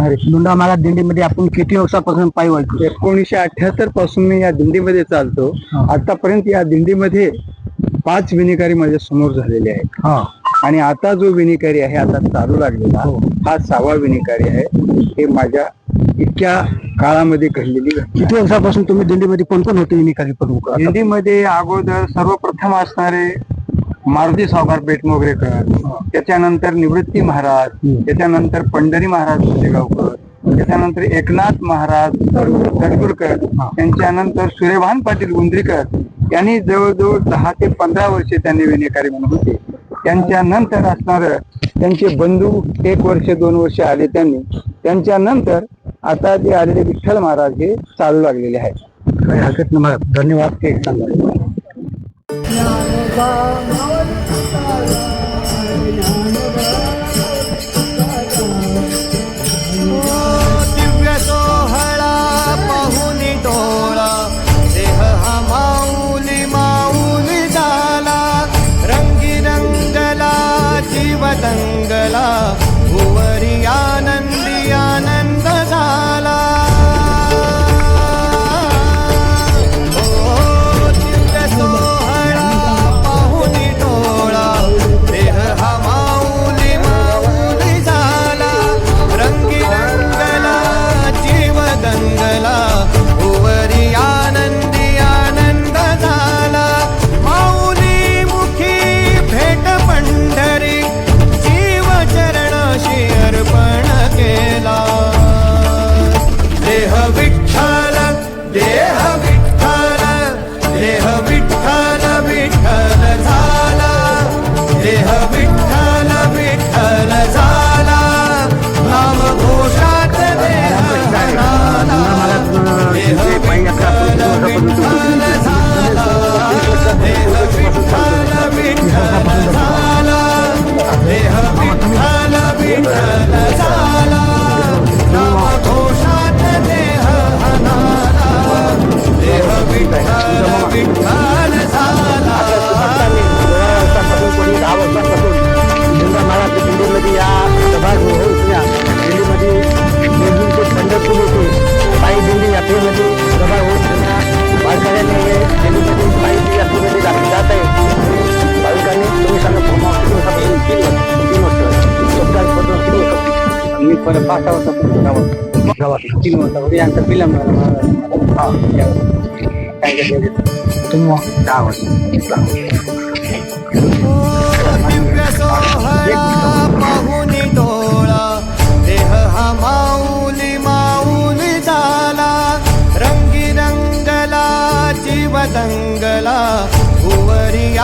लुंडा महाराज दिंडीमध्ये आपण किती वर्षापासून पायी वाटतो? 1978 पासून मी या दिंडीमध्ये चालतो. आतापर्यंत या दिंडीमध्ये 5 विणेकरी माझ्या समोर झालेले आहेत. आणि आता जो विणेकरी आहे आता चालू लागलेला हा 6वा विणेकरी आहे. हे माझ्या इतक्या काळामध्ये घडलेली घटना. किती वर्षापासून तुम्ही दिंडीमध्ये कोण कोण होते विणेकरी प्रमुख? दिंडीमध्ये अगोदर सर्वप्रथम असणारे मारुती सावकार बेटमोगरेकर, त्याच्यानंतर निवृत्ती महाराज, त्याच्यानंतर पंढरी महाराज गावकर, त्याच्यानंतर एकनाथ महाराज तडकुरकर, त्यांच्यानंतर सूर्यभान पाटील गुंद्रीकर यांनी जवळजवळ 10 ते 15 वर्षे त्यांनी विणेकरी म्हणून होते. त्यांच्यानंतर असणार त्यांचे बंधू 1 वर्ष 2 वर्ष आले त्यांनी. त्यांच्यानंतर आता जे आलेले विठ्ठल महाराज हे चालू लागलेले आहेत. काही हरकत नाही महाराज, धन्यवाद. हे सांगा. दिव्य सोहळा पाहुनी डोळा देह हा माऊली माऊली झाला. रंगी रंगला जीव दंगला भुवरी आनंदी आनंद झाला. दिव्य सोहळा पाहुनी डोळा देह हा माऊली माऊली झाला. रंगी रंगला जीव दंगला भुवरी